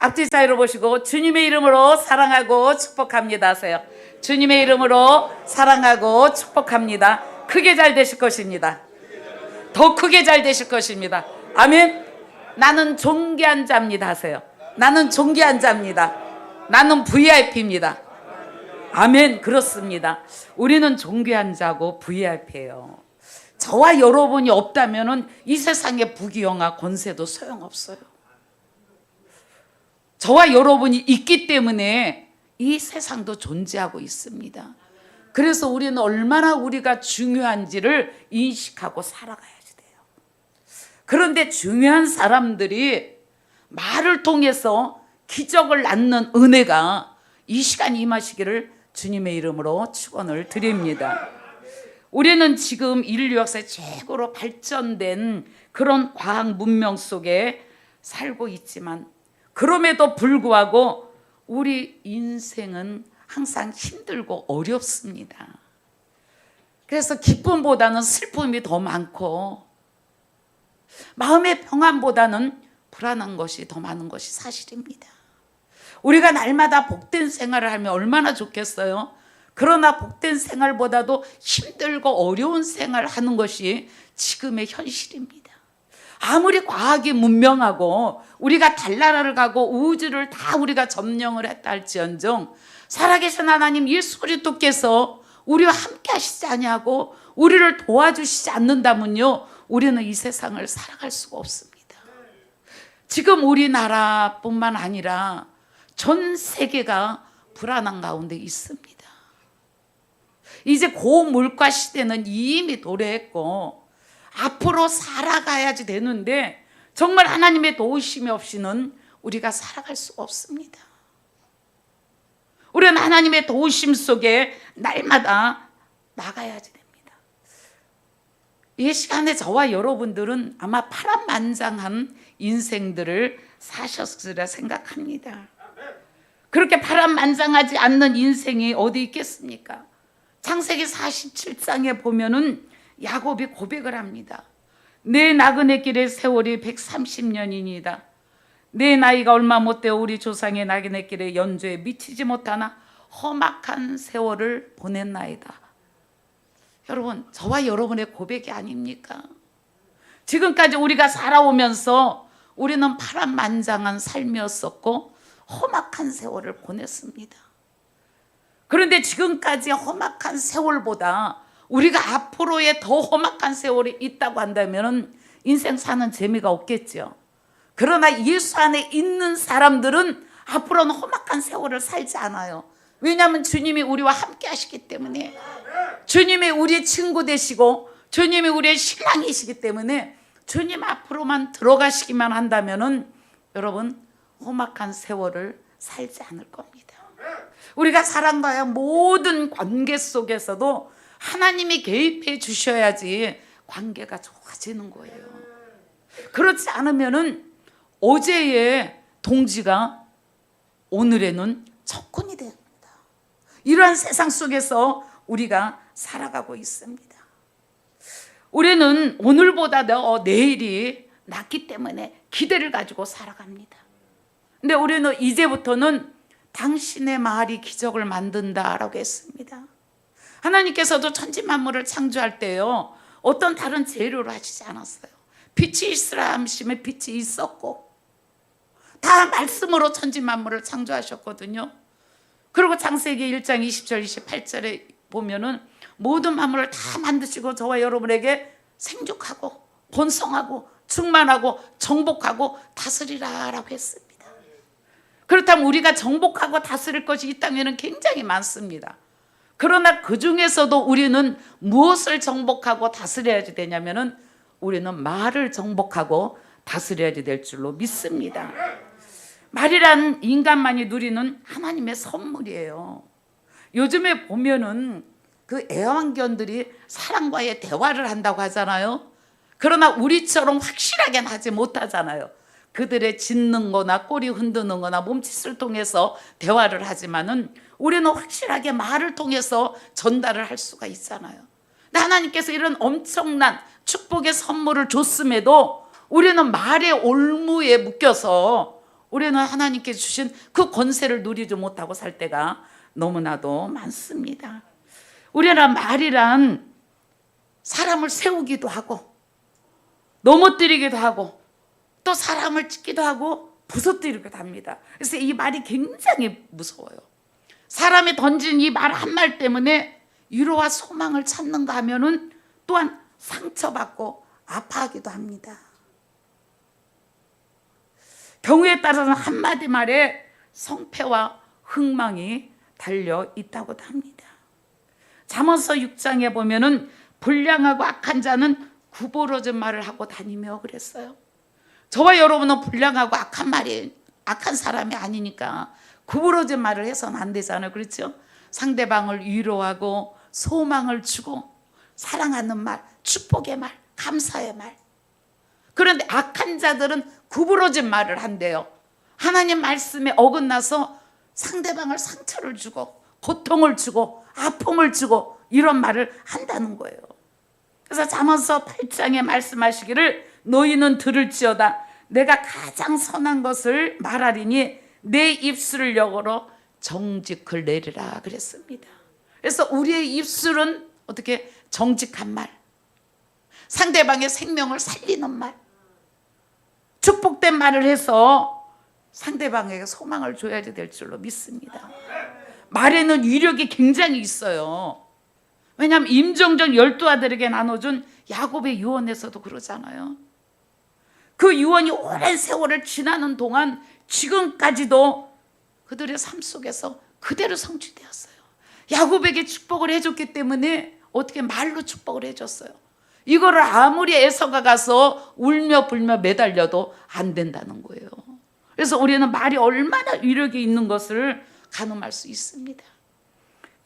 앞뒤 사이로 보시고 주님의 이름으로 사랑하고 축복합니다 하세요. 주님의 이름으로 사랑하고 축복합니다. 크게 잘 되실 것입니다. 더 크게 잘 되실 것입니다. 아멘. 나는 존귀한 자입니다 하세요. 나는 존귀한 자입니다. 나는 VIP입니다. 아멘. 그렇습니다. 우리는 존귀한 자고 VIP예요. 저와 여러분이 없다면 이 세상의 부귀영화 권세도 소용없어요. 저와 여러분이 있기 때문에 이 세상도 존재하고 있습니다. 그래서 우리는 얼마나 우리가 중요한지를 인식하고 살아가야지 돼요. 그런데 중요한 사람들이 말을 통해서 기적을 낳는 은혜가 이 시간 임하시기를 주님의 이름으로 축원을 드립니다. 우리는 지금 인류 역사의 최고로 발전된 그런 과학 문명 속에 살고 있지만 그럼에도 불구하고 우리 인생은 항상 힘들고 어렵습니다. 그래서 기쁨보다는 슬픔이 더 많고 마음의 평안보다는 불안한 것이 더 많은 것이 사실입니다. 우리가 날마다 복된 생활을 하면 얼마나 좋겠어요? 그러나 복된 생활보다도 힘들고 어려운 생활을 하는 것이 지금의 현실입니다. 아무리 과학이 문명하고 우리가 달나라를 가고 우주를 다 우리가 점령을 했다 할지언정 살아계신 하나님 예수 그리스도께서 우리와 함께 하시지 아니하고 우리를 도와주시지 않는다면요 우리는 이 세상을 살아갈 수가 없습니다. 지금 우리나라뿐만 아니라 전 세계가 불안한 가운데 있습니다. 이제 고물가 시대는 이미 도래했고 앞으로 살아가야지 되는데 정말 하나님의 도우심이 없이는 우리가 살아갈 수가 없습니다. 우리는 하나님의 도우심 속에 날마다 나가야지 됩니다. 이 시간에 저와 여러분들은 아마 파란만장한 인생들을 사셨으리라 생각합니다. 그렇게 파란만장하지 않는 인생이 어디 있겠습니까? 창세기 47장에 보면은 야곱이 고백을 합니다. 내 나그네 길의 세월이 130년이니이다. 내 나이가 얼마 못되어 우리 조상의 나그네 길의 연조에 미치지 못하나 험악한 세월을 보냈나이다. 여러분, 저와 여러분의 고백이 아닙니까? 지금까지 우리가 살아오면서 우리는 파란만장한 삶이었었고 험악한 세월을 보냈습니다. 그런데 지금까지 험악한 세월보다 우리가 앞으로의 더 험악한 세월이 있다고 한다면 인생 사는 재미가 없겠죠. 그러나 예수 안에 있는 사람들은 앞으로는 험악한 세월을 살지 않아요. 왜냐하면 주님이 우리와 함께 하시기 때문에, 주님이 우리의 친구 되시고 주님이 우리의 신랑이시기 때문에 주님 앞으로만 들어가시기만 한다면 여러분 험악한 세월을 살지 않을 겁니다. 우리가 사람과의 모든 관계 속에서도 하나님이 개입해 주셔야지 관계가 좋아지는 거예요. 그렇지 않으면은 어제의 동지가 오늘에는 적군이 됩니다. 이러한 세상 속에서 우리가 살아가고 있습니다. 우리는 오늘보다 더 내일이 낫기 때문에 기대를 가지고 살아갑니다. 근데 우리는 이제부터는 당신의 말이 기적을 만든다라고 했습니다. 하나님께서도 천지만물을 창조할 때요 어떤 다른 재료로 하시지 않았어요. 빛이 있으라 하시면 빛이 있었고 다 말씀으로 천지만물을 창조하셨거든요. 그리고 창세기 1장 20절 28절에 보면은 모든 만물을 다 만드시고 저와 여러분에게 생육하고 번성하고 충만하고 정복하고 다스리라 라고 했습니다. 그렇다면 우리가 정복하고 다스릴 것이 있다면 굉장히 많습니다. 그러나 그 중에서도 우리는 무엇을 정복하고 다스려야 되냐면은 우리는 말을 정복하고 다스려야 될 줄로 믿습니다. 말이란 인간만이 누리는 하나님의 선물이에요. 요즘에 보면은 그 애완견들이 사람과의 대화를 한다고 하잖아요. 그러나 우리처럼 확실하게는 하지 못하잖아요. 그들의 짖는 거나 꼬리 흔드는 거나 몸짓을 통해서 대화를 하지만은 우리는 확실하게 말을 통해서 전달을 할 수가 있잖아요. 근데 하나님께서 이런 엄청난 축복의 선물을 줬음에도 우리는 말의 올무에 묶여서 우리는 하나님께 주신 그 권세를 누리지 못하고 살 때가 너무나도 많습니다. 우리는 말이란 사람을 세우기도 하고 넘어뜨리기도 하고 또 사람을 찢기도 하고 부서뜨리기도 합니다. 그래서 이 말이 굉장히 무서워요. 사람이 던진 이 말 한 말 때문에 위로와 소망을 찾는가 하면은 또한 상처받고 아파하기도 합니다. 경우에 따라서는 한마디 말에 성패와 흥망이 달려 있다고도 합니다. 잠언서 6장에 보면은 불량하고 악한 자는 구부러진 말을 하고 다니며 그랬어요. 저와 여러분은 불량하고 악한 사람이 아니니까 구부러진 말을 해서는 안 되잖아요. 그렇죠? 상대방을 위로하고 소망을 주고 사랑하는 말, 축복의 말, 감사의 말. 그런데 악한 자들은 구부러진 말을 한대요. 하나님 말씀에 어긋나서 상대방을 상처를 주고 고통을 주고 아픔을 주고 이런 말을 한다는 거예요. 그래서 잠언서 8장에 말씀하시기를 너희는 들을지어다 내가 가장 선한 것을 말하리니 내 입술을 역으로 정직을 내리라 그랬습니다. 그래서 우리의 입술은 어떻게 정직한 말, 상대방의 생명을 살리는 말, 축복된 말을 해서 상대방에게 소망을 줘야지 될 줄로 믿습니다. 말에는 위력이 굉장히 있어요. 왜냐하면 임종정 12아들에게 나눠준 야곱의 유언에서도 그러잖아요. 그 유언이 오랜 세월을 지나는 동안 지금까지도 그들의 삶 속에서 그대로 성취되었어요. 야곱에게 축복을 해줬기 때문에 어떻게 말로 축복을 해줬어요. 이거를 아무리 에서가 가서 울며 불며 매달려도 안 된다는 거예요. 그래서 우리는 말이 얼마나 위력이 있는 것을 가늠할 수 있습니다.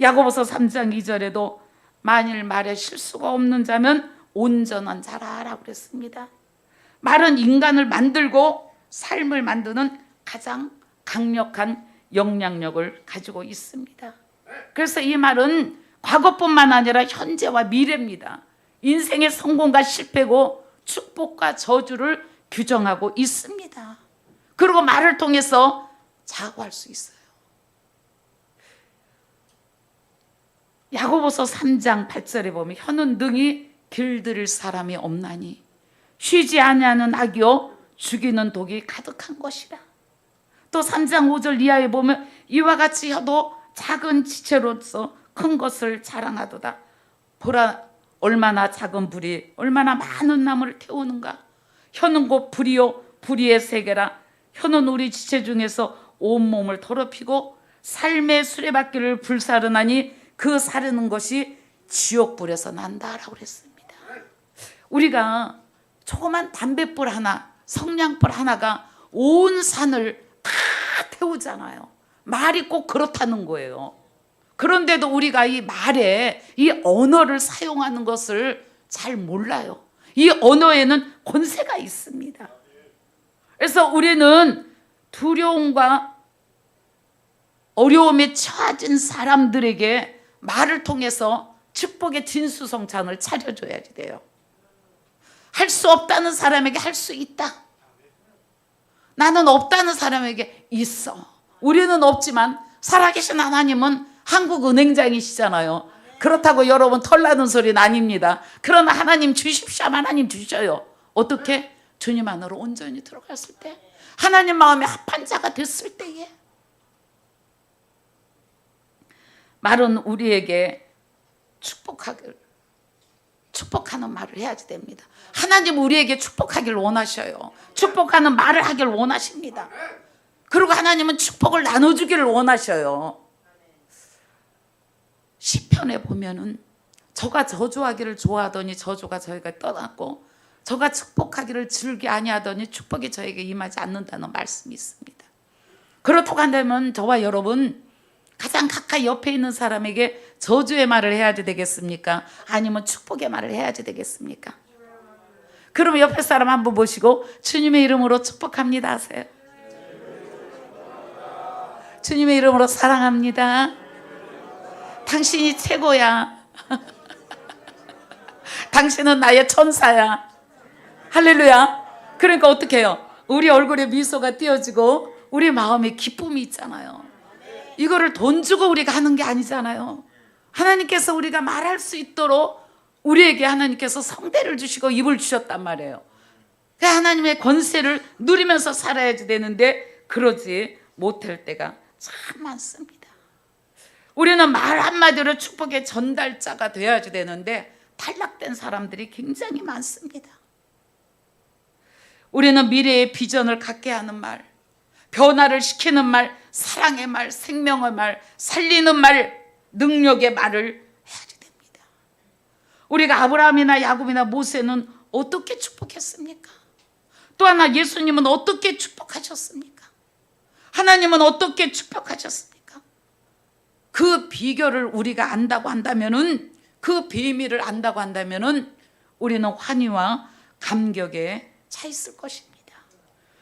야고보서 3장 2절에도 만일 말에 실수가 없는 자면 온전한 자라라고 그랬습니다. 말은 인간을 만들고 삶을 만드는 가장 강력한 영향력을 가지고 있습니다. 그래서 이 말은 과거뿐만 아니라 현재와 미래입니다. 인생의 성공과 실패고 축복과 저주를 규정하고 있습니다. 그리고 말을 통해서 자고할 수 있어요. 야고보서 3장 8절에 보면 혀는 능히 길들일 사람이 없나니 쉬지 아니하는 악이요 죽이는 독이 가득한 것이라. 또 3장 5절 이하에 보면 이와 같이 혀도 작은 지체로서 큰 것을 자랑하도다. 보라 얼마나 작은 불이 얼마나 많은 나무를 태우는가. 혀는 곧 불이요 불의의 세계라. 혀는 우리 지체 중에서 온몸을 더럽히고 삶의 수레바퀴를 불사르나니 그 사르는 것이 지옥불에서 난다라고 그랬습니다. 우리가 조그만 담뱃불 하나, 성냥불 하나가 온 산을 다 태우잖아요. 말이 꼭 그렇다는 거예요. 그런데도 우리가 이 말에 이 언어를 사용하는 것을 잘 몰라요. 이 언어에는 권세가 있습니다. 그래서 우리는 두려움과 어려움에 처해진 사람들에게 말을 통해서 축복의 진수성찬을 차려줘야지 돼요. 할 수 없다는 사람에게 할 수 있다. 나는 없다는 사람에게 있어. 우리는 없지만 살아계신 하나님은 한국은행장이시잖아요. 그렇다고 여러분 털나는 소리는 아닙니다. 그러나 하나님 주십시오. 하나님 주셔요. 어떻게? 주님 안으로 온전히 들어갔을 때, 하나님 마음에 합한 자가 됐을 때에. 말은 우리에게 축복하는 말을 해야지 됩니다. 하나님 우리에게 축복하길 원하셔요. 축복하는 말을 하길 원하십니다. 그리고 하나님은 축복을 나눠주기를 원하셔요. 시편에 보면은 저가 저주하기를 좋아하더니 저주가 저희가 떠났고 저가 축복하기를 즐기 아니하더니 축복이 저에게 임하지 않는다는 말씀이 있습니다. 그렇다고 한다면 저와 여러분 가장 가까이 옆에 있는 사람에게 저주의 말을 해야지 되겠습니까? 아니면 축복의 말을 해야지 되겠습니까? 그러면 옆에 사람 한번 보시고 주님의 이름으로 축복합니다 하세요. 주님의 이름으로 사랑합니다. 당신이 최고야. 당신은 나의 천사야. 할렐루야. 그러니까 어떻게 해요? 우리 얼굴에 미소가 띄어지고 우리 마음에 기쁨이 있잖아요. 이거를 돈 주고 우리가 하는 게 아니잖아요. 하나님께서 우리가 말할 수 있도록 우리에게 하나님께서 성대를 주시고 입을 주셨단 말이에요. 하나님의 권세를 누리면서 살아야지 되는데 그러지 못할 때가 참 많습니다. 우리는 말 한마디로 축복의 전달자가 되어야지 되는데 탈락된 사람들이 굉장히 많습니다. 우리는 미래의 비전을 갖게 하는 말, 변화를 시키는 말, 사랑의 말, 생명의 말, 살리는 말, 능력의 말을 해야지 됩니다. 우리가 아브라함이나 야곱이나 모세는 어떻게 축복했습니까? 또 하나 예수님은 어떻게 축복하셨습니까? 하나님은 어떻게 축복하셨습니까? 그 비결을 우리가 안다고 한다면은, 그 비밀을 안다고 한다면은 우리는 환희와 감격에 차 있을 것입니다.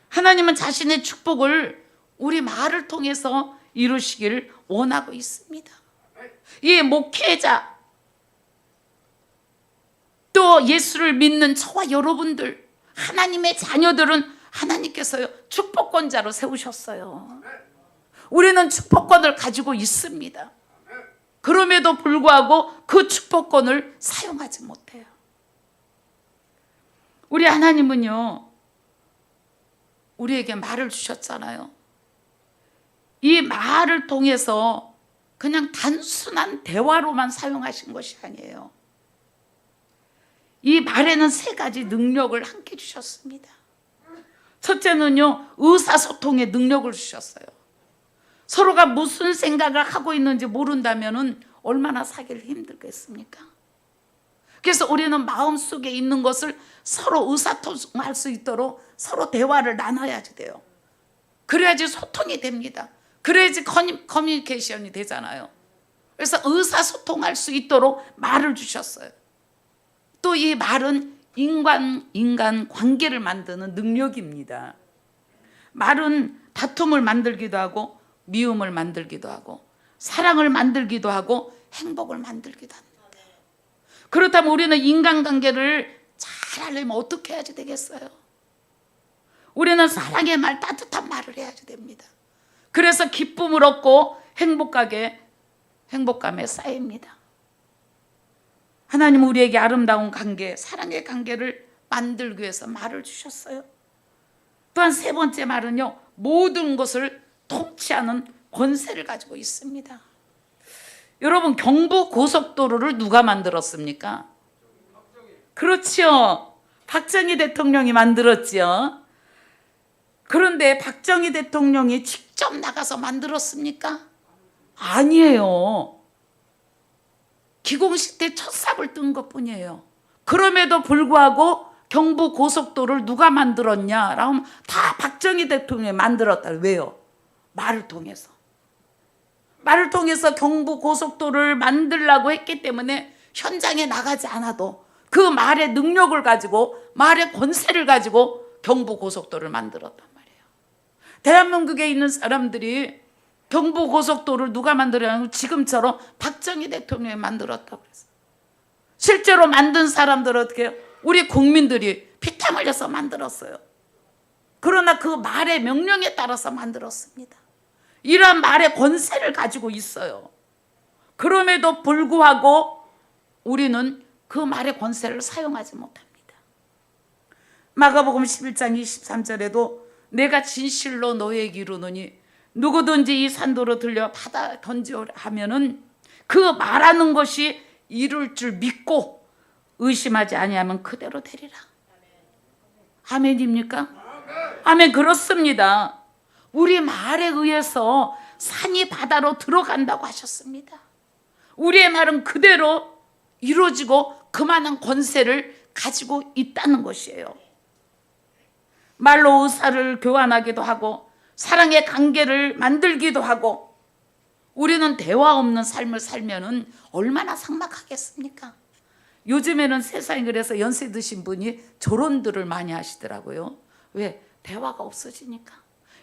하나님은 자신의 축복을 우리 말을 통해서 이루시길 원하고 있습니다. 이 목회자, 또 예수를 믿는 저와 여러분들, 하나님의 자녀들은 하나님께서요 축복권자로 세우셨어요. 우리는 축복권을 가지고 있습니다. 그럼에도 불구하고 그 축복권을 사용하지 못해요. 우리 하나님은요 우리에게 말을 주셨잖아요. 이 말을 통해서 그냥 단순한 대화로만 사용하신 것이 아니에요. 이 말에는 세 가지 능력을 함께 주셨습니다. 첫째는요 의사소통의 능력을 주셨어요. 서로가 무슨 생각을 하고 있는지 모른다면 얼마나 살기를 힘들겠습니까? 그래서 우리는 마음속에 있는 것을 서로 의사소통할 수 있도록 서로 대화를 나눠야지 돼요. 그래야지 소통이 됩니다. 그래야지 커뮤니케이션이 되잖아요. 그래서 의사소통할 수 있도록 말을 주셨어요. 또 이 말은 인간 관계를 만드는 능력입니다. 말은 다툼을 만들기도 하고 미움을 만들기도 하고 사랑을 만들기도 하고 행복을 만들기도 합니다. 그렇다면 우리는 인간관계를 잘 하려면 어떻게 해야지 되겠어요? 우리는 사랑의 말, 따뜻한 말을 해야지 됩니다. 그래서 기쁨을 얻고 행복감에 쌓입니다. 하나님은 우리에게 아름다운 관계, 사랑의 관계를 만들기 위해서 말을 주셨어요. 또한 세 번째 말은요, 모든 것을 통치하는 권세를 가지고 있습니다. 여러분, 경부고속도로를 누가 만들었습니까? 그렇죠. 박정희 대통령이 만들었죠. 그런데 박정희 대통령이 직접 나가서 만들었습니까? 아니에요. 기공식 때 첫 삽을 뜬 것뿐이에요. 그럼에도 불구하고 경부고속도로를 누가 만들었냐? 라면 다 박정희 대통령이 만들었다. 왜요? 말을 통해서. 말을 통해서 경부고속도로를 만들려고 했기 때문에 현장에 나가지 않아도 그 말의 능력을 가지고, 말의 권세를 가지고 경부고속도로를 만들었단 말이에요. 대한민국에 있는 사람들이 경부고속도로를 누가 만들었냐면 지금처럼 박정희 대통령이 만들었다고 그랬어요. 실제로 만든 사람들은 어떻게 해요? 우리 국민들이 피땀 흘려서 만들었어요. 그러나 그 말의 명령에 따라서 만들었습니다. 이러한 말의 권세를 가지고 있어요. 그럼에도 불구하고 우리는 그 말의 권세를 사용하지 못합니다. 마가복음 11장 23절에도 내가 진실로 너희에게 이르노니 누구든지 이 산도로 들려 바다 던지오라 하면은 그 말하는 것이 이룰 줄 믿고 의심하지 아니하면 그대로 되리라. 아멘입니까? 아멘. 그렇습니다. 우리 말에 의해서 산이 바다로 들어간다고 하셨습니다. 우리의 말은 그대로 이루어지고 그만한 권세를 가지고 있다는 것이에요. 말로 의사를 교환하기도 하고 사랑의 관계를 만들기도 하고, 우리는 대화 없는 삶을 살면은 얼마나 삭막하겠습니까? 요즘에는 세상이 그래서 연세 드신 분이 결혼들을 많이 하시더라고요. 왜? 대화가 없어지니까.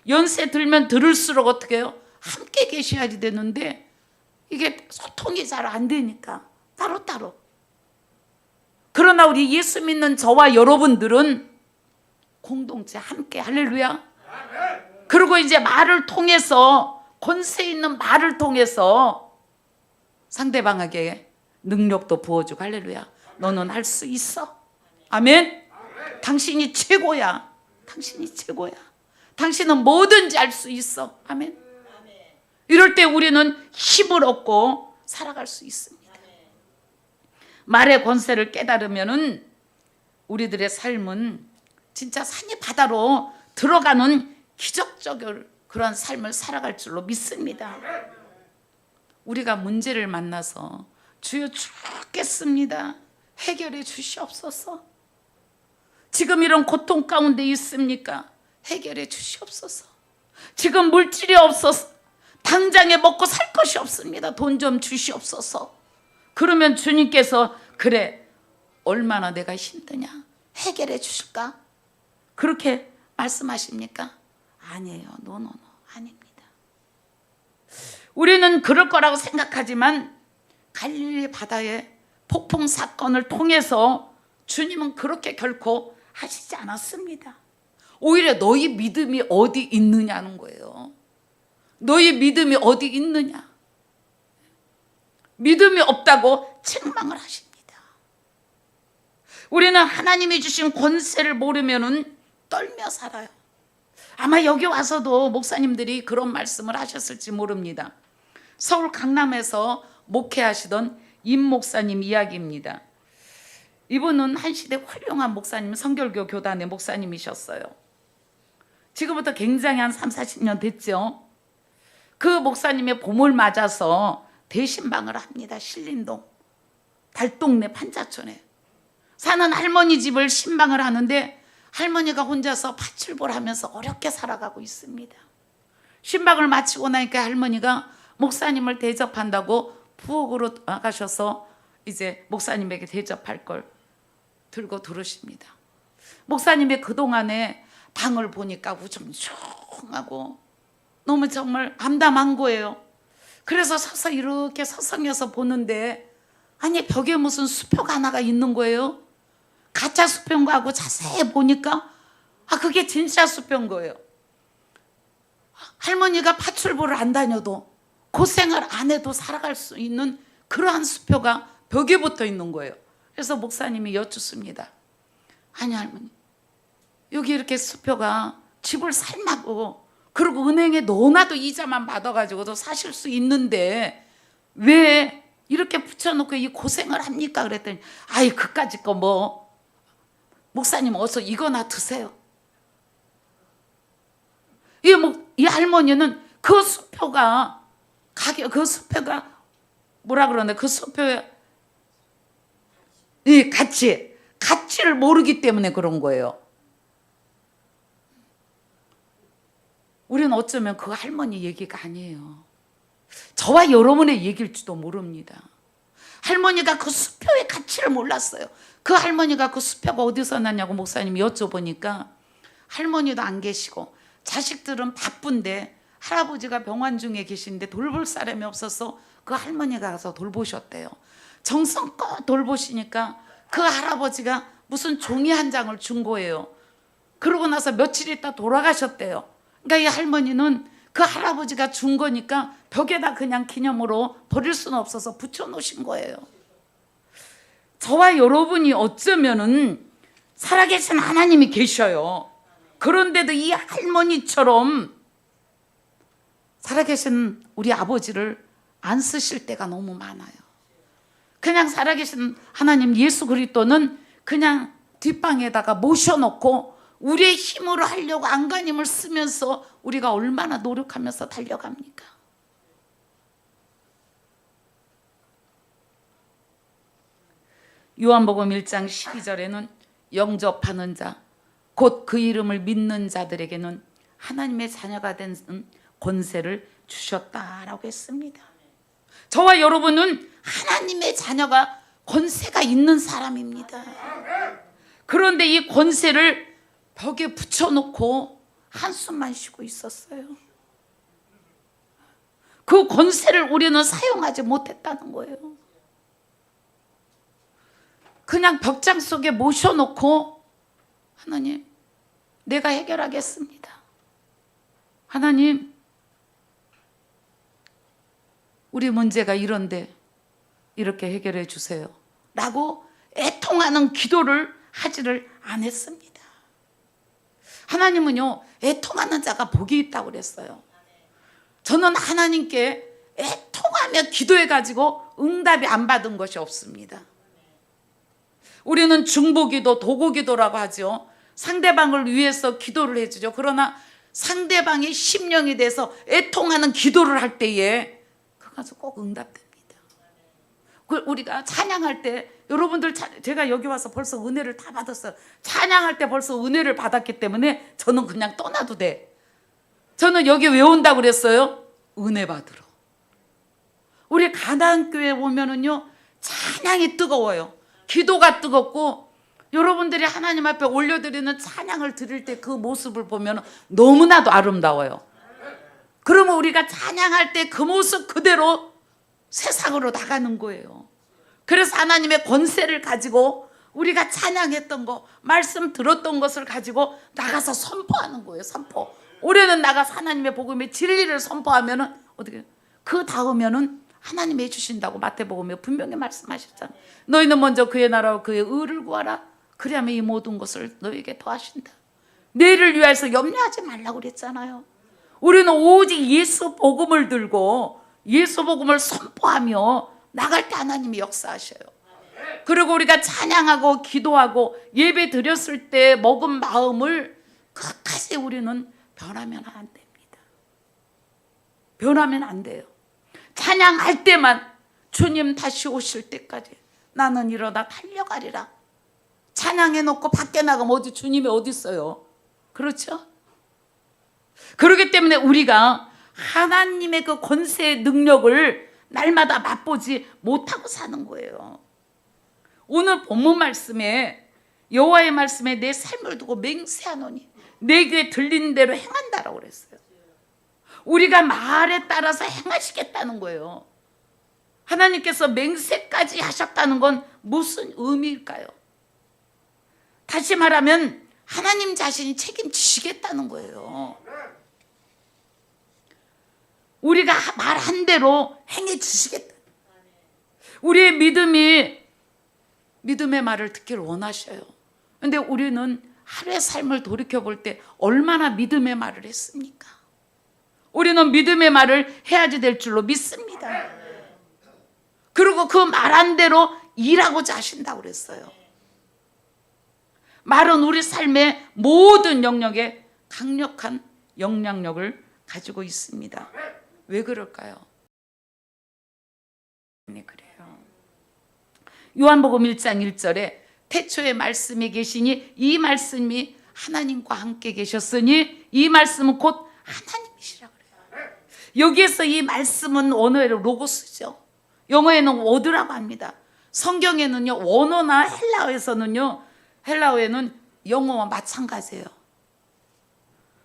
연세 들면 들을수록 어떻게 해요? 함께 계셔야지 되는데 이게 소통이 잘 안 되니까 따로따로. 그러나 우리 예수 믿는 저와 여러분들은 공동체 함께, 할렐루야. 그리고 이제 말을 통해서, 권세 있는 말을 통해서 상대방에게 능력도 부어주고, 할렐루야. 너는 할 수 있어. 아멘. 당신이 최고야. 당신이 최고야. 당신은 뭐든지 할 수 있어. 아멘. 이럴 때 우리는 힘을 얻고 살아갈 수 있습니다. 말의 권세를 깨달으면은 우리들의 삶은 진짜 산이 바다로 들어가는 기적적인 그런 삶을 살아갈 줄로 믿습니다. 우리가 문제를 만나서 주여 죽겠습니다, 해결해 주시옵소서. 지금 이런 고통 가운데 있습니까? 해결해 주시옵소서. 지금 물질이 없어서 당장에 먹고 살 것이 없습니다. 돈 좀 주시옵소서. 그러면 주님께서 그래, 얼마나 내가 힘드냐, 해결해 주실까? 그렇게 말씀하십니까? 아니에요. 노노노, 아닙니다. 우리는 그럴 거라고 생각하지만 갈릴리 바다의 폭풍 사건을 통해서 주님은 그렇게 결코 하시지 않았습니다. 오히려 너희 믿음이 어디 있느냐는 거예요. 너희 믿음이 어디 있느냐. 믿음이 없다고 책망을 하십니다. 우리는 하나님이 주신 권세를 모르면은 떨며 살아요. 아마 여기 와서도 목사님들이 그런 말씀을 하셨을지 모릅니다. 서울 강남에서 목회하시던 임 목사님 이야기입니다. 이분은 한 시대 훌륭한 목사님, 성결교 교단의 목사님이셨어요. 지금부터 굉장히 한 30-40년 됐죠. 그 목사님의 봄을 맞아서 대신방을 합니다. 신림동 달동네 판자촌에 사는 할머니 집을 신방을 하는데, 할머니가 혼자서 밭출보를 하면서 어렵게 살아가고 있습니다. 신방을 마치고 나니까 할머니가 목사님을 대접한다고 부엌으로 나가셔서 이제 목사님에게 대접할 걸 들고 들으십니다. 목사님의 그동안의 방을 보니까 우중충하고 너무 정말 암담한 거예요. 그래서 서서 이렇게 서성여서 보는데, 아니 벽에 무슨 수표가 하나가 있는 거예요. 가짜 수표인 거하고 자세히 보니까 그게 진짜 수표인 거예요. 할머니가 파출부를 안 다녀도 고생을 안 해도 살아갈 수 있는 그러한 수표가 벽에 붙어 있는 거예요. 그래서 목사님이 여쭙습니다. 아니 할머니, 여기 이렇게 수표가 집을 살라고, 그리고 은행에 넣어놔도 이자만 받아가지고도 사실 수 있는데 왜 이렇게 붙여놓고 이 고생을 합니까? 그랬더니 아이 그까짓 거 뭐, 목사님 어서 이거나 드세요. 이 할머니는 그 수표가 그 수표가 뭐라 그러는데, 그 수표의 이 가치를 모르기 때문에 그런 거예요. 우리는 어쩌면 그 할머니 얘기가 아니에요. 저와 여러분의 얘기일지도 모릅니다. 할머니가 그 수표의 가치를 몰랐어요. 그 할머니가 그 수표가 어디서 났냐고 목사님이 여쭤보니까 할머니도 안 계시고 자식들은 바쁜데 할아버지가 병원 중에 계신데 돌볼 사람이 없어서 그 할머니가 가서 돌보셨대요. 정성껏 돌보시니까 그 할아버지가 무슨 종이 한 장을 준 거예요. 그러고 나서 며칠 있다 돌아가셨대요. 그러니까 이 할머니는 그 할아버지가 준 거니까 벽에다 그냥 기념으로 버릴 수는 없어서 붙여놓으신 거예요. 저와 여러분이 어쩌면은 살아계신 하나님이 계셔요. 그런데도 이 할머니처럼 살아계신 우리 아버지를 안 쓰실 때가 너무 많아요. 그냥 살아계신 하나님 예수 그리스도는 그냥 뒷방에다가 모셔놓고 우리의 힘으로 하려고 안간힘을 쓰면서 우리가 얼마나 노력하면서 달려갑니까? 요한복음 1장 12절에는 영접하는 자, 곧 그 이름을 믿는 자들에게는 하나님의 자녀가 된 권세를 주셨다라고 했습니다. 저와 여러분은 하나님의 자녀가 권세가 있는 사람입니다. 그런데 이 권세를 벽에 붙여놓고 한숨만 쉬고 있었어요. 그 권세를 우리는 사용하지 못했다는 거예요. 그냥 벽장 속에 모셔놓고 하나님, 내가 해결하겠습니다. 하나님, 우리 문제가 이런데 이렇게 해결해 주세요 라고 애통하는 기도를 하지를 않았습니다. 하나님은요, 애통하는 자가 복이 있다고 그랬어요. 저는 하나님께 애통하며 기도해가지고 응답이 안 받은 것이 없습니다. 우리는 중보기도, 도구기도라고 하죠. 상대방을 위해서 기도를 해주죠. 그러나 상대방이 심령이 돼서 애통하는 기도를 할 때에 그것은 꼭 응답됩니다. 우리가 찬양할 때, 여러분들 제가 여기 와서 벌써 은혜를 다 받았어요. 찬양할 때 벌써 은혜를 받았기 때문에 저는 그냥 떠나도 돼. 저는 여기 왜 온다고 그랬어요? 은혜 받으러. 우리 가나안교회 오면은요, 찬양이 뜨거워요. 기도가 뜨겁고, 여러분들이 하나님 앞에 올려드리는 찬양을 드릴 때 그 모습을 보면 너무나도 아름다워요. 그러면 우리가 찬양할 때 그 모습 그대로 세상으로 나가는 거예요. 그래서 하나님의 권세를 가지고 우리가 찬양했던 거, 말씀 들었던 것을 가지고 나가서 선포하는 거예요. 선포. 올해는 나가서 하나님의 복음의 진리를 선포하면은 어떻게? 그 다음에는 하나님이 해주신다고 마태복음에 분명히 말씀하셨잖아요. 너희는 먼저 그의 나라와 그의 의를 구하라. 그리하면 이 모든 것을 너희에게 더하신다. 내일을 위해서 염려하지 말라고 그랬잖아요. 우리는 오직 예수 복음을 들고 예수 복음을 선포하며 나갈 때 하나님이 역사하셔요. 그리고 우리가 찬양하고 기도하고 예배 드렸을 때 먹은 마음을 끝까지 우리는 변하면 안 됩니다. 변하면 안 돼요. 찬양할 때만 주님 다시 오실 때까지 나는 일어나 달려가리라. 찬양해놓고 밖에 나가면 어디 주님이 어디 있어요? 그렇죠? 그렇기 때문에 우리가 하나님의 그 권세의 능력을 날마다 맛보지 못하고 사는 거예요. 오늘 본문 말씀에 여호와의 말씀에 내 삶을 두고 맹세하노니 내 귀에 들리는 대로 행한다라고 그랬어요. 우리가 말에 따라서 행하시겠다는 거예요. 하나님께서 맹세까지 하셨다는 건 무슨 의미일까요? 다시 말하면 하나님 자신이 책임지시겠다는 거예요. 우리가 말한 대로 행해 주시겠다. 우리의 믿음의 말을 듣기를 원하셔요. 그런데 우리는 하루의 삶을 돌이켜볼 때 얼마나 믿음의 말을 했습니까? 우리는 믿음의 말을 해야지 될 줄로 믿습니다. 그리고 그 말한 대로 일하고자 하신다고 그랬어요. 말은 우리 삶의 모든 영역에 강력한 영향력을 가지고 있습니다. 왜 그럴까요? 네, 그래요. 요한복음 1장 1절에 태초에 말씀이 계시니 이 말씀이 하나님과 함께 계셨으니 이 말씀은 곧 하나님이시라 그래요. 여기에서 이 말씀은 원어로 로고스죠. 영어에는 워드라고 합니다. 성경에는요, 원어나 헬라어에는 영어와 마찬가지예요.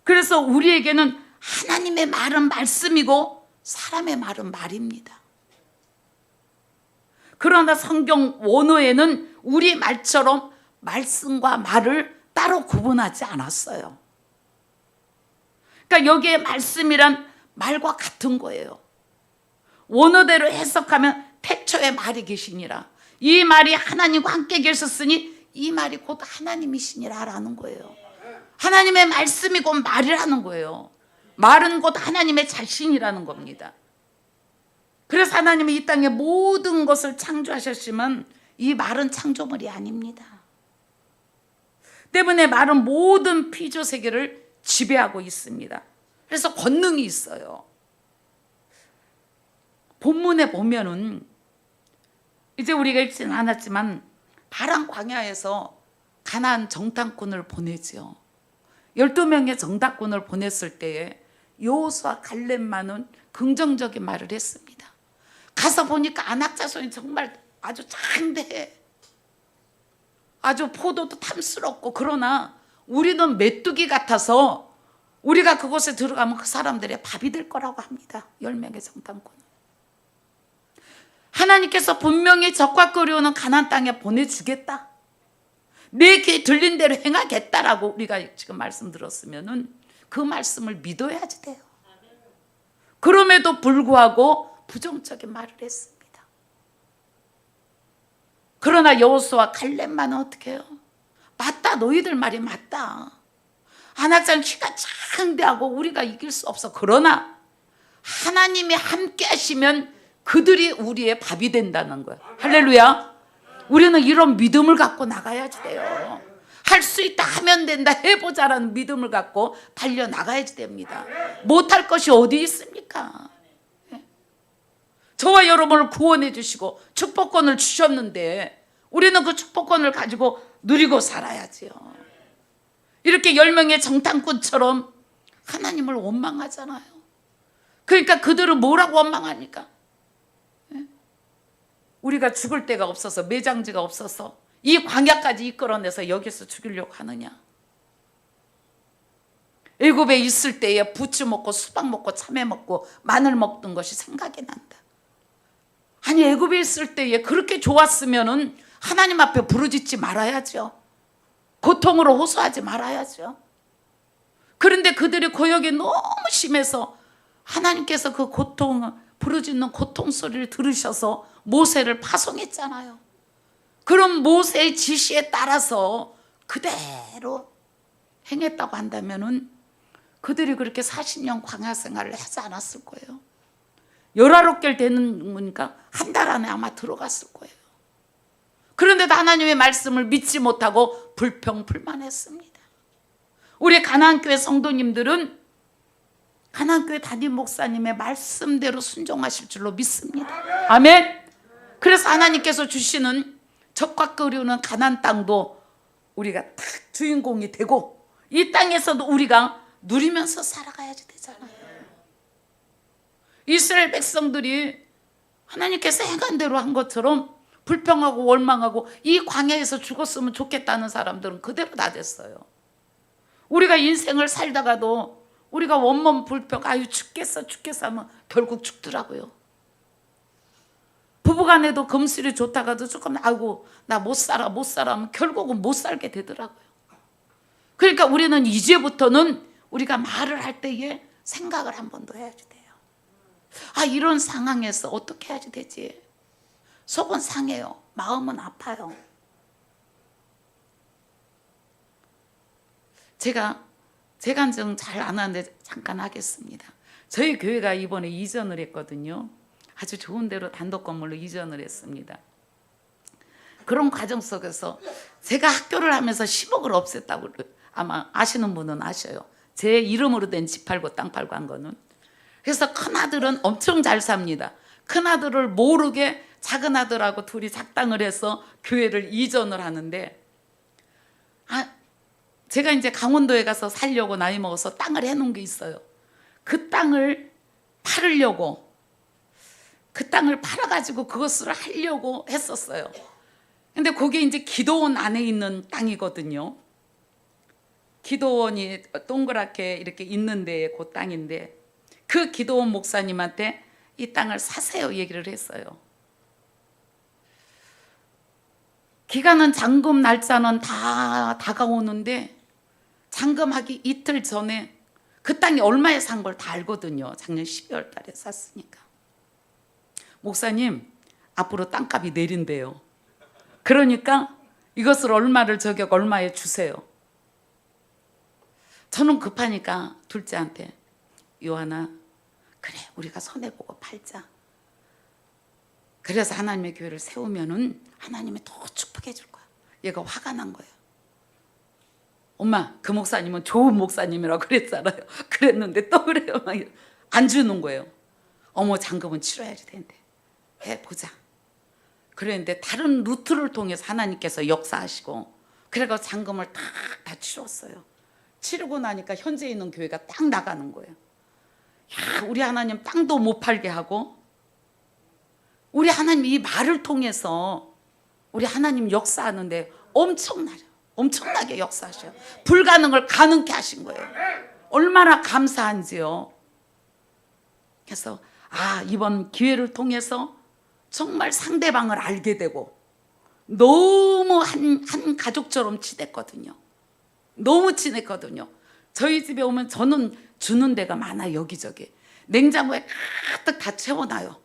그래서 우리에게는 하나님의 말은 말씀이고 사람의 말은 말입니다. 그러나 성경 원어에는 우리 말처럼 말씀과 말을 따로 구분하지 않았어요. 그러니까 여기에 말씀이란 말과 같은 거예요. 원어대로 해석하면 태초에 말이 계시니라. 이 말이 하나님과 함께 계셨으니 이 말이 곧 하나님이시니라 라는 거예요. 하나님의 말씀이 곧 말이라는 거예요. 말은 곧 하나님의 자신이라는 겁니다. 그래서 하나님이 이 땅의 모든 것을 창조하셨지만 이 말은 창조물이 아닙니다. 때문에 말은 모든 피조 세계를 지배하고 있습니다. 그래서 권능이 있어요. 본문에 보면은 이제 우리가 읽지는 않았지만 바람 광야에서 가나안 정탐꾼을 보내죠. 12명의 정탐꾼을 보냈을 때에 여호수아 갈렙만은 긍정적인 말을 했습니다. 가서 보니까 아낙 자손이 정말 아주 장대해. 아주 포도도 탐스럽고, 그러나 우리는 메뚜기 같아서 우리가 그곳에 들어가면 그 사람들의 밥이 될 거라고 합니다. 10명의 정탐꾼은. 하나님께서 분명히 적과 끓여오는 가나안 땅에 보내주겠다. 내 귀에 들린 대로 행하겠다라고 우리가 지금 말씀 들었으면은 그 말씀을 믿어야지 돼요. 그럼에도 불구하고 부정적인 말을 했습니다. 그러나 여호수아 갈렙만은 어떻게 해요? 맞다, 너희들 말이 맞다. 안악장 키가 장대하고 우리가 이길 수 없어. 그러나 하나님이 함께 하시면 그들이 우리의 밥이 된다는 거야. 할렐루야. 우리는 이런 믿음을 갖고 나가야지 돼요. 할 수 있다, 하면 된다, 해보자라는 믿음을 갖고 달려나가야지 됩니다. 못할 것이 어디 있습니까? 저와 여러분을 구원해 주시고 축복권을 주셨는데 우리는 그 축복권을 가지고 누리고 살아야지요. 이렇게 10명의 정탐꾼처럼 하나님을 원망하잖아요. 그러니까 그들은 뭐라고 원망하니까? 우리가 죽을 데가 없어서, 매장지가 없어서 이 광야까지 이끌어내서 여기서 죽이려고 하느냐? 애굽에 있을 때에 부추 먹고 수박 먹고 참외 먹고 마늘 먹던 것이 생각이 난다. 아니, 애굽에 있을 때에 그렇게 좋았으면은 하나님 앞에 부르짖지 말아야죠. 고통으로 호소하지 말아야죠. 그런데 그들의 고역이 너무 심해서 하나님께서 그 고통, 부르짖는 고통 소리를 들으셔서 모세를 파송했잖아요. 그럼 모세의 지시에 따라서 그대로 행했다고 한다면은 그들이 그렇게 40년 광야 생활을 하지 않았을 거예요. 19개월 되는 거니까 한 달 안에 아마 들어갔을 거예요. 그런데도 하나님의 말씀을 믿지 못하고 불평불만했습니다. 우리 가나안교회 성도님들은 가나안교회 담임 목사님의 말씀대로 순종하실 줄로 믿습니다. 아멘. 그래서 하나님께서 주시는 적과 끓이는 가나안 땅도 우리가 딱 주인공이 되고 이 땅에서도 우리가 누리면서 살아가야지 되잖아요. 이스라엘 백성들이 하나님께서 행한 대로 한 것처럼 불평하고 원망하고 이 광야에서 죽었으면 좋겠다는 사람들은 그대로 다 됐어요. 우리가 인생을 살다가도 우리가 원망 불평, 아유 죽겠어 하면 결국 죽더라고요. 부부간에도 금슬이 좋다가도 조금 아이고 나 못 살아 하면 결국은 못 살게 되더라고요. 그러니까 우리는 이제부터는 우리가 말을 할 때에 생각을 한 번 더 해야지 돼요. 아, 이런 상황에서 어떻게 해야지 되지? 속은 상해요. 마음은 아파요. 제가 재간증 잘 안 하는데 잠깐 하겠습니다. 저희 교회가 이번에 이전을 했거든요. 아주 좋은 데로 단독 건물로 이전을 했습니다. 그런 과정 속에서 제가 학교를 하면서 10억을 없앴다고 아마 아시는 분은 아셔요. 제 이름으로 된 집 팔고 땅 팔고 한 거는. 그래서 큰아들은 엄청 잘 삽니다. 큰아들을 모르게 작은아들하고 둘이 작당을 해서 교회를 이전을 하는데, 제가 이제 강원도에 가서 살려고 나이 먹어서 땅을 해놓은 게 있어요. 그 땅을 팔으려고, 그 땅을 팔아가지고 그것을 하려고 했었어요. 근데 그게 이제 기도원 안에 있는 땅이거든요. 기도원이 동그랗게 이렇게 있는데 그 땅인데, 그 기도원 목사님한테 이 땅을 사세요 얘기를 했어요. 기간은 잔금 날짜는 다 다가오는데 잔금하기 이틀 전에 그 땅이 얼마에 산 걸 다 알거든요. 작년 12월 달에 샀으니까. 목사님, 앞으로 땅값이 내린대요. 그러니까 이것을 얼마를 저격 얼마에 주세요. 저는 급하니까 둘째한테, 요한아, 그래 우리가 손해보고 팔자. 그래서 하나님의 교회를 세우면은 하나님이 더 축복해 줄 거야. 얘가 화가 난 거예요. 엄마, 그 목사님은 좋은 목사님이라고 그랬잖아요. 그랬는데 또 그래요. 안 주는 거예요. 어머, 잔금은 치러야지 된대. 해보자. 그랬는데 다른 루트를 통해서 하나님께서 역사하시고, 그래서 잔금을 다 치렀어요. 치르고 나니까 현재 있는 교회가 딱 나가는 거예요. 야, 우리 하나님 땅도 못 팔게 하고, 우리 하나님 이 말을 통해서 우리 하나님 역사하는데 엄청나게 역사하셔요. 불가능을 가능케 하신 거예요. 얼마나 감사한지요. 그래서 이번 기회를 통해서 정말 상대방을 알게 되고 너무 한 가족처럼 지냈거든요. 너무 친했거든요. 저희 집에 오면 저는 주는 데가 많아요. 여기저기 냉장고에 가득 다 채워놔요.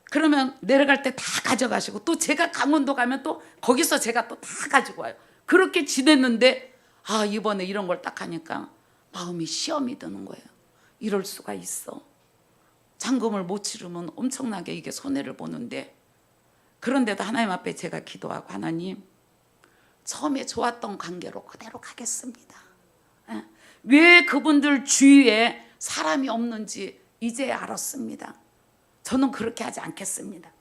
그러면 내려갈 때 다 가져가시고, 또 제가 강원도 가면 또 거기서 제가 또 다 가지고 와요. 그렇게 지냈는데 이번에 이런 걸 딱 하니까 마음이 시험이 드는 거예요. 이럴 수가 있어. 잔금을 못 치르면 엄청나게 이게 손해를 보는데, 그런데도 하나님 앞에 제가 기도하고, 하나님, 처음에 좋았던 관계로 그대로 가겠습니다. 왜 그분들 주위에 사람이 없는지 이제 알았습니다. 저는 그렇게 하지 않겠습니다.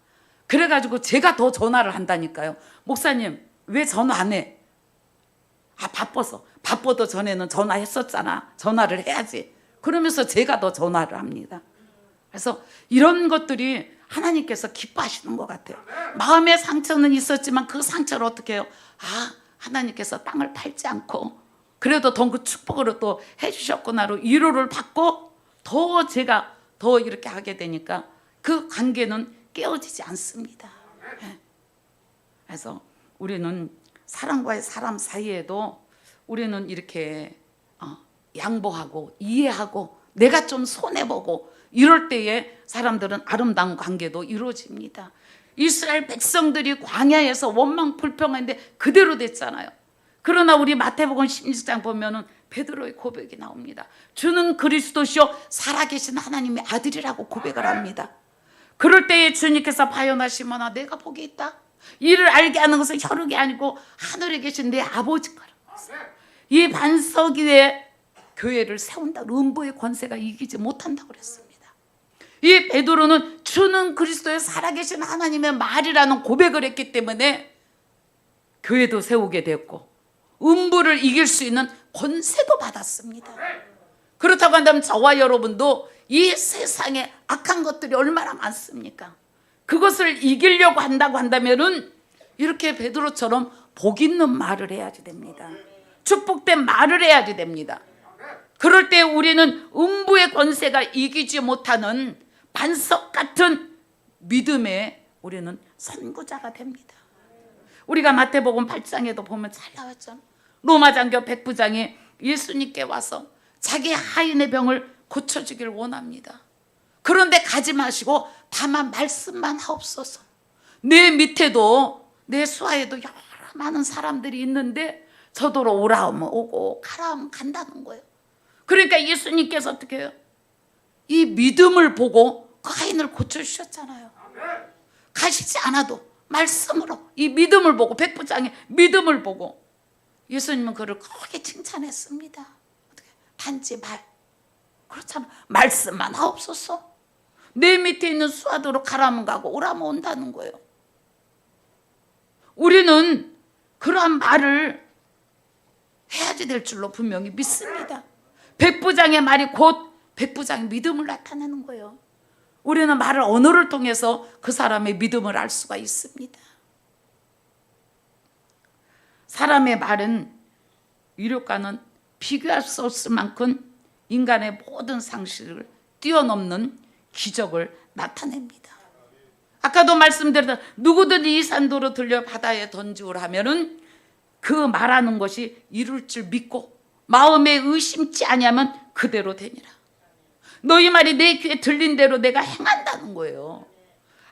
그래가지고 제가 더 전화를 한다니까요. 목사님, 왜 전화 안 해? 바빠서. 바빠도 전에는 전화했었잖아. 전화를 해야지. 그러면서 제가 더 전화를 합니다. 그래서 이런 것들이 하나님께서 기뻐하시는 것 같아요. 마음의 상처는 있었지만 그 상처를 어떻게 해요? 하나님께서 땅을 팔지 않고 그래도 더 그 축복으로 또 해주셨구나로 위로를 받고, 더 제가 더 이렇게 하게 되니까 그 관계는 깨어지지 않습니다. 그래서 우리는 사람과의 사람 사이에도 우리는 이렇게 양보하고 이해하고 내가 좀 손해보고 이럴 때에 사람들은 아름다운 관계도 이루어집니다. 이스라엘 백성들이 광야에서 원망 불평했는데 그대로 됐잖아요. 그러나 우리 마태복음 16장 보면은 베드로의 고백이 나옵니다. 주는 그리스도시요 살아계신 하나님의 아들이라고 고백을 합니다. 그럴 때에 주님께서 발견하시면 내가 복이 있다. 이를 알게 하는 것은 혈육이 아니고 하늘에 계신 내 아버지가. 이 반석 위에 교회를 세운다. 음부의 권세가 이기지 못한다고 그랬습니다. 이 베드로는 주는 그리스도의 살아계신 하나님의 말이라는 고백을 했기 때문에 교회도 세우게 됐고 음부를 이길 수 있는 권세도 받았습니다. 그렇다고 한다면 저와 여러분도 이 세상에 악한 것들이 얼마나 많습니까? 그것을 이기려고 한다고 한다면은 이렇게 베드로처럼 복 있는 말을 해야지 됩니다. 축복된 말을 해야지 됩니다. 그럴 때 우리는 음부의 권세가 이기지 못하는 반석 같은 믿음의 우리는 선구자가 됩니다. 우리가 마태복음 8장에도 보면 잘 나왔잖아요. 로마 장교 백부장이 예수님께 와서 자기 하인의 병을 고쳐주길 원합니다. 그런데 가지 마시고 다만 말씀만 하옵소서. 내 밑에도 내 수하에도 여러 많은 사람들이 있는데 저더러 오라 하면 오고 가라 하면 간다는 거예요. 그러니까 예수님께서 어떻게 해요? 이 믿음을 보고 그 하인을 고쳐주셨잖아요. 가시지 않아도 말씀으로 이 믿음을 보고, 백부장의 믿음을 보고 예수님은 그를 크게 칭찬했습니다. 어떻게? 단지 말. 그렇잖아. 말씀만 하옵소서. 내 밑에 있는 수하도록 가라면 가고 오라면 온다는 거예요. 우리는 그러한 말을 해야지 될 줄로 분명히 믿습니다. 백부장의 말이 곧 백부장의 믿음을 나타내는 거예요. 우리는 말을 언어를 통해서 그 사람의 믿음을 알 수가 있습니다. 사람의 말은 위력과는 비교할 수 없을 만큼 인간의 모든 상식을 뛰어넘는 기적을 나타냅니다. 아까도 말씀드렸던 누구든 이 산도로 들려 바다에 던지우라 하면은 그 말하는 것이 이룰 줄 믿고 마음에 의심치 아니하면 그대로 되니라. 너희 말이 내 귀에 들린 대로 내가 행한다는 거예요.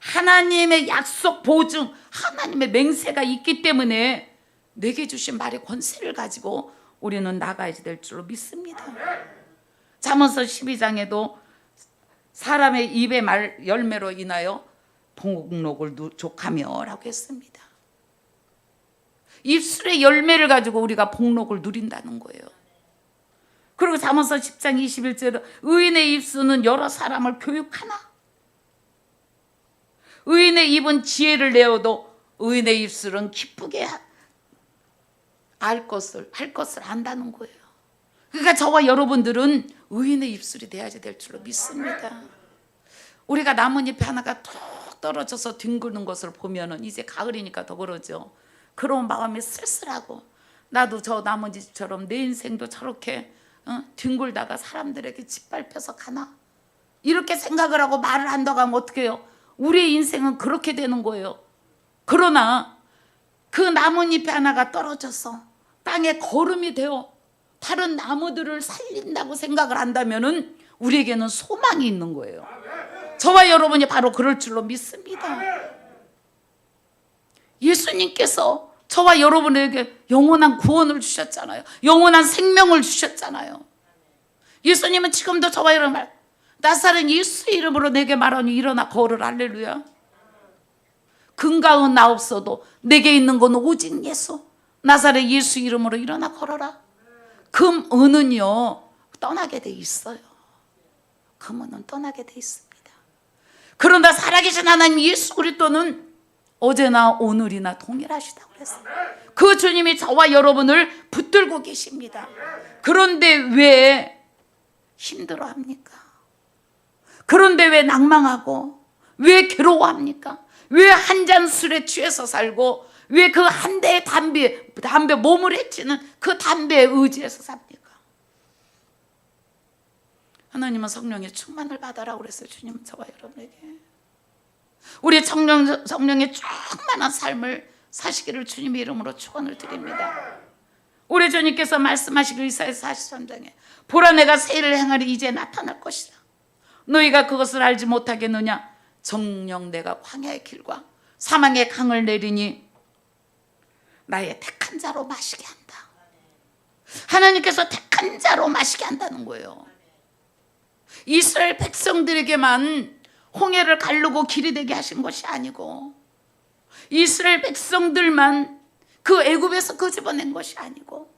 하나님의 약속 보증, 하나님의 맹세가 있기 때문에 내게 주신 말의 권세를 가지고 우리는 나가야지 될 줄로 믿습니다. 잠언서 12장에도 사람의 입의 말 열매로 인하여 복록을 족하며 라고 했습니다. 입술의 열매를 가지고 우리가 복록을 누린다는 거예요. 그리고 잠언서 10장 21절에 의인의 입술은 여러 사람을 교육하나, 의인의 입은 지혜를 내어도 의인의 입술은 기쁘게 할 것을 안다는 거예요. 그러니까 저와 여러분들은 의인의 입술이 돼야지 될 줄로 믿습니다. 우리가 나뭇잎 하나가 툭 떨어져서 뒹구는 것을 보면은 이제 가을이니까 더 그러죠. 그런 마음이 쓸쓸하고, 나도 저 나뭇잎처럼 내 인생도 저렇게 뒹굴다가 사람들에게 짓밟혀서 가나, 이렇게 생각을 하고 말을 한다고 하면 어떻게 해요? 우리의 인생은 그렇게 되는 거예요. 그러나 그 나뭇잎 하나가 떨어져서 땅에 거름이 되어 다른 나무들을 살린다고 생각을 한다면은 우리에게는 소망이 있는 거예요. 저와 여러분이 바로 그럴 줄로 믿습니다. 예수님께서 저와 여러분에게 영원한 구원을 주셨잖아요. 영원한 생명을 주셨잖아요. 예수님은 지금도 저와 여러분 말, 나사렛 예수 이름으로 내게 말하니 일어나 걸을. 할렐루야. 근가은 나 없어도 내게 있는 건 오직 예수. 나사렛 예수 이름으로 일어나 걸어라. 금, 은은요 떠나게 돼 있어요. 금은은 떠나게 돼 있습니다. 그러나 살아계신 하나님 예수 그리스도는 어제나 오늘이나 동일하시다고 그랬어요. 그 주님이 저와 여러분을 붙들고 계십니다. 그런데 왜 힘들어합니까? 그런데 왜 낭망하고 왜 괴로워합니까? 왜 한 잔 술에 취해서 살고 왜 그 한 대의 담배 몸을 해치는 그 담배에 의지해서 삽니까? 하나님은 성령의 충만을 받아라 그랬어요. 주님은 저와 여러분에게 우리 성령의 충만한 삶을 사시기를 주님의 이름으로 축원을 드립니다. 우리 주님께서 말씀하시기 이사야서 43장에 보라 내가 새 일을 행하리 이제 나타날 것이라. 너희가 그것을 알지 못하겠느냐? 정녕 내가 광야의 길과 사망의 강을 내리니 나의 택한 자로 마시게 한다. 하나님께서 택한 자로 마시게 한다는 거예요. 이스라엘 백성들에게만 홍해를 가르고 길이 되게 하신 것이 아니고 이스라엘 백성들만 그 애굽에서 끄집어낸 것이 아니고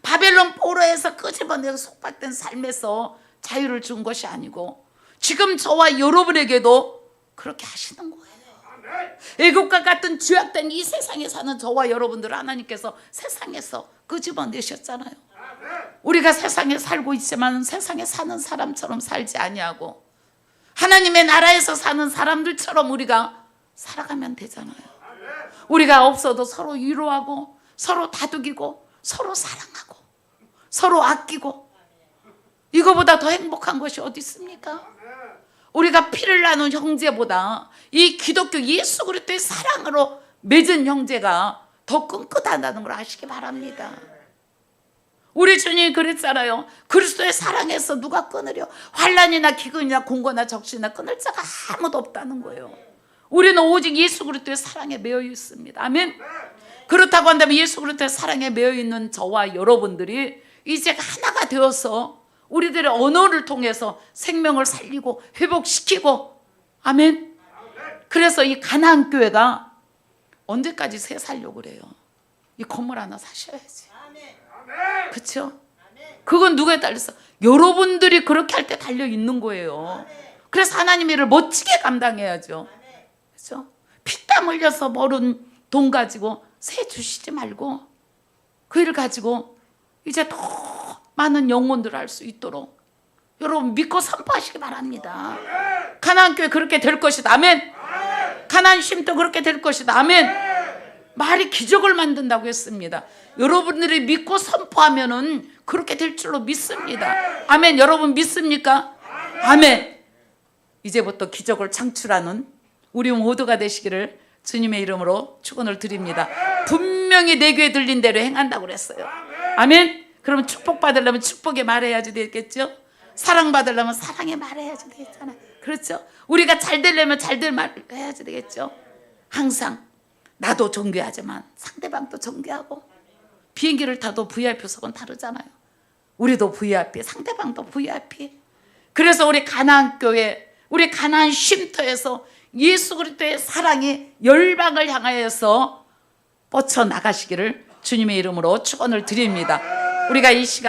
바벨론 포로에서 끄집어내고 속박된 삶에서 자유를 준 것이 아니고 지금 저와 여러분에게도 그렇게 하시는 거예요. 애국과 같은 죄악된 이 세상에 사는 저와 여러분들 하나님께서 세상에서 끄집어내셨잖아요. 우리가 세상에 살고 있지만 세상에 사는 사람처럼 살지 아니하고 하나님의 나라에서 사는 사람들처럼 우리가 살아가면 되잖아요. 우리가 없어도 서로 위로하고 서로 다독이고 서로 사랑하고 서로 아끼고 이거보다 더 행복한 것이 어디 있습니까? 우리가 피를 나눈 형제보다 이 기독교 예수 그리스도의 사랑으로 맺은 형제가 더 끈끈하다는 걸 아시기 바랍니다. 우리 주님이 그랬잖아요. 그리스도의 사랑에서 누가 끊으려? 환난이나 기근이나 공고나 적신이나 끊을 자가 아무도 없다는 거예요. 우리는 오직 예수 그리스도의 사랑에 매여 있습니다. 아멘. 그렇다고 한다면 예수 그리스도의 사랑에 매여 있는 저와 여러분들이 이제 하나가 되어서 우리들의 언어를 통해서 생명을 살리고 회복시키고 아멘. 그래서 이 가나안 교회가 언제까지 새 살려고 그래요? 이 건물 하나 사셔야지. 그렇죠? 그건 누구에 달렸어? 여러분들이 그렇게 할 때 달려 있는 거예요. 그래서 하나님 일을 멋지게 감당해야죠. 그렇죠? 피땀 흘려서 벌은 돈 가지고 새 주시지 말고 그 일을 가지고 이제 더 많은 영혼들을 할 수 있도록 여러분 믿고 선포하시기 바랍니다. 가나안 교회 그렇게 될 것이다. 아멘. 가나안 쉼도 그렇게 될 것이다. 아멘. 말이 기적을 만든다고 했습니다. 여러분들이 믿고 선포하면은 그렇게 될 줄로 믿습니다. 아멘. 여러분 믿습니까? 아멘. 이제부터 기적을 창출하는 우리 모두가 되시기를 주님의 이름으로 축원을 드립니다. 분명히 내 귀에 들린 대로 행한다고 그랬어요. 아멘. 그러면 축복받으려면 축복에 말해야지 되겠죠? 사랑받으려면 사랑에 말해야지 되겠잖아요. 그렇죠? 우리가 잘 되려면 잘될 말을 해야지 되겠죠? 항상 나도 존귀하지만 상대방도 존귀하고 비행기를 타도 VIP석은 다르잖아요. 우리도 VIP, 상대방도 VIP. 그래서 우리 가나안 교회, 우리 가나안 쉼터에서 예수 그리스도의 사랑이 열방을 향하여서 뻗쳐 나가시기를 주님의 이름으로 축원을 드립니다. 우리가 이 시간